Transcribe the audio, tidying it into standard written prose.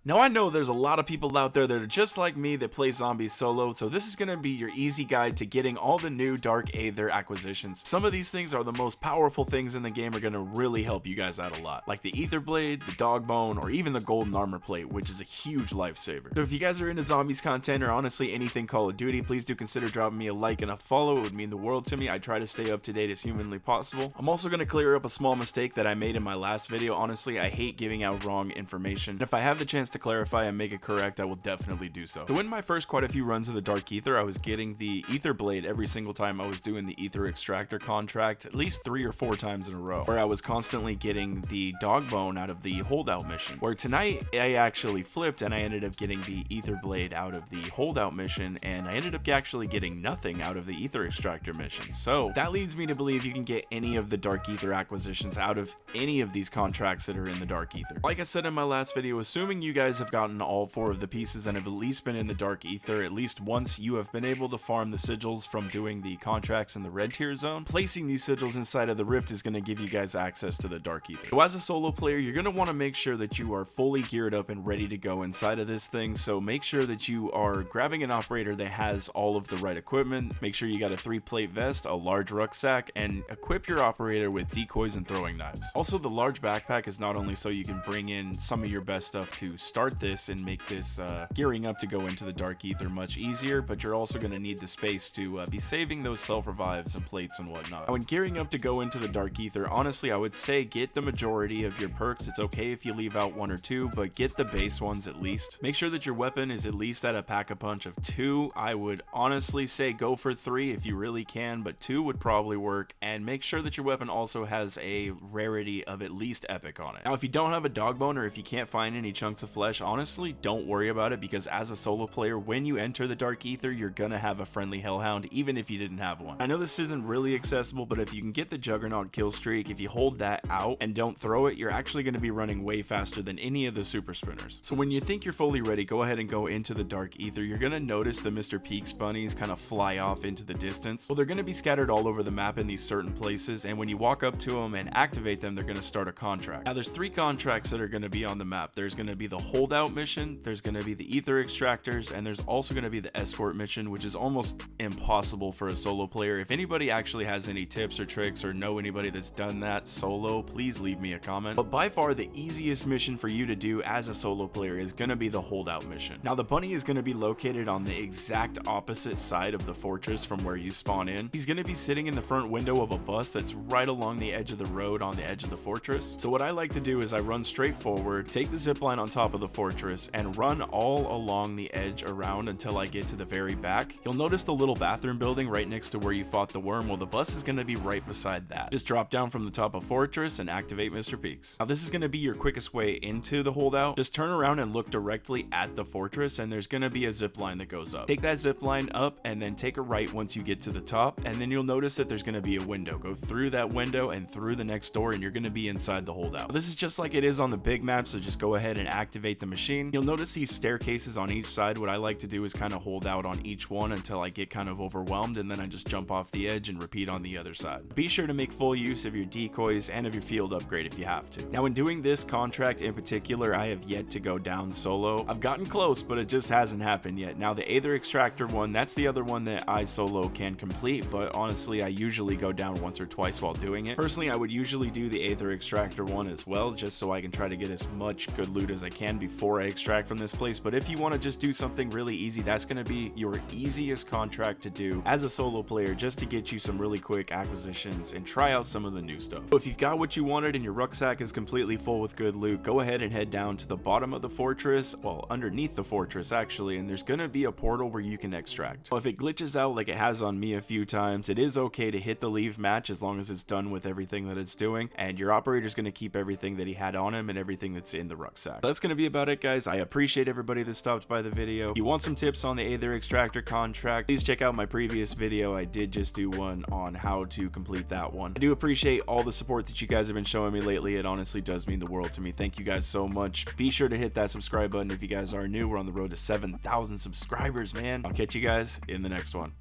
Now I know there's a lot of people out there that are just like me that play zombies solo, so this is going to be your easy guide to getting all the new Dark Aether acquisitions. Some of these things are the most powerful things in the game, are going to really help you guys out a lot, like the Aether Blade, the Dog Bone, or even the Golden Armor Plate, which is a huge lifesaver. So if you guys are into zombies content or honestly anything Call of Duty, please do consider dropping me a like and a follow. It would mean the world to me. I try to stay up to date as humanly possible. I'm also going to clear up a small mistake that I made in my last video. Honestly, I hate giving out wrong information, and if I have the chance to clarify and make it correct, I will definitely do so. So in my first quite a few runs of the Dark Aether, I was getting the Aether Blade every single time I was doing the Aether Extractor contract, at least 3 or 4 times in a row, where I was constantly getting the Dog Bone out of the Holdout mission, where tonight I actually flipped and I ended up getting the Aether Blade out of the Holdout mission, and I ended up actually getting nothing out of the Aether Extractor mission. So that leads me to believe you can get any of the Dark Aether acquisitions out of any of these contracts that are in the Dark Aether. Like I said in my last video, assuming you guys have gotten all 4 of the pieces and have at least been in the Dark Aether at least once, you have been able to farm the sigils from doing the contracts in the red tier zone. Placing these sigils inside of the rift is going to give you guys access to the Dark Aether. So as a solo player, you're going to want to make sure that you are fully geared up and ready to go inside of this thing, so make sure that you are grabbing an operator that has all of the right equipment. Make sure you got a 3-plate vest, a large rucksack, and equip your operator with decoys and throwing knives. Also, the large backpack is not only so you can bring in some of your best stuff to start this and make this gearing up to go into the Dark Aether much easier, but you're also going to need the space to be saving those self-revives and plates and whatnot. Now, when gearing up to go into the Dark Aether, honestly, I would say get the majority of your perks. It's okay if you leave out 1 or 2, but get the base ones at least. Make sure that your weapon is at least at a pack-a-punch of 2. I would honestly say go for 3 if you really can, but 2 would probably work, and make sure that your weapon also has a rarity of at least epic on it. Now, if you don't have a dog bone or if you can't find any chunks of flesh, honestly, don't worry about it, because as a solo player, when you enter the Dark Aether, you're gonna have a friendly hellhound even if you didn't have one. I know this isn't really accessible, but if you can get the Juggernaut kill streak, if you hold that out and don't throw it, you're actually going to be running way faster than any of the super sprinters. So when you think you're fully ready, go ahead and go into the Dark Aether. You're going to notice the Mr. Peaks bunnies kind of fly off into the distance. Well, they're going to be scattered all over the map in these certain places, and when you walk up to them and activate them, they're going to start a contract. Now, there's 3 contracts that are going to be on the map. There's going to be the Holdout mission, there's going to be the Aether Extractors, and there's also going to be the Escort mission, which is almost impossible for a solo player. If anybody actually has any tips or tricks or know anybody that's done that solo, please leave me a comment. But by far the easiest mission for you to do as a solo player is going to be the Holdout mission. Now, the bunny is going to be located on the exact opposite side of the fortress from where you spawn in. He's going to be sitting in the front window of a bus that's right along the edge of the road on the edge of the fortress. So what I like to do is I run straight forward, take the zip line on top of the fortress, and run all along the edge around until I get to the very back. You'll notice the little bathroom building right next to where you fought the worm. Well, the bus is going to be right beside that. Just drop down from the top of fortress and activate Mr. Peaks. Now, this is going to be your quickest way into the Holdout. Just turn around and look directly at the fortress, and there's going to be a zip line that goes up. Take that zip line up and then take a right once you get to the top, and then you'll notice that there's going to be a window. Go through that window and through the next door, and you're going to be inside the Holdout. This is just like it is on the big map, so just go ahead and activate the machine. You'll notice these staircases on each side. What I like to do is kind of hold out on each one until I get kind of overwhelmed, and then I just jump off the edge and repeat on the other side. Be sure to make full use of your decoys and of your field upgrade if you have to. Now, in doing this contract in particular, I have yet to go down solo. I've gotten close, but it just hasn't happened yet. Now, the Aether Extractor one, that's the other one that I solo can complete, but honestly, I usually go down once or twice while doing it. Personally, I would usually do the Aether Extractor one as well, just so I can try to get as much good loot as I can before I extract from this place. But if you want to just do something really easy, that's going to be your easiest contract to do as a solo player, just to get you some really quick acquisitions and try out some of the new stuff. So if you've got what you wanted and your rucksack is completely full with good loot, go ahead and head down to the bottom of the fortress, well, underneath the fortress actually, and there's going to be a portal where you can extract. Well, if it glitches out like it has on me a few times, it is okay to hit the leave match as long as it's done with everything that it's doing, and your operator's going to keep everything that he had on him and everything that's in the rucksack. That's going to be about it, guys. I appreciate everybody that stopped by the video. If you want some tips on the Aether Extractor contract, please check out my previous video. I did just do one on how to complete that one. I do appreciate all the support that you guys have been showing me lately. It honestly does mean the world to me. Thank you guys so much. Be sure to hit that subscribe button if you guys are new. We're on the road to 7,000 subscribers, man. I'll catch you guys in the next one.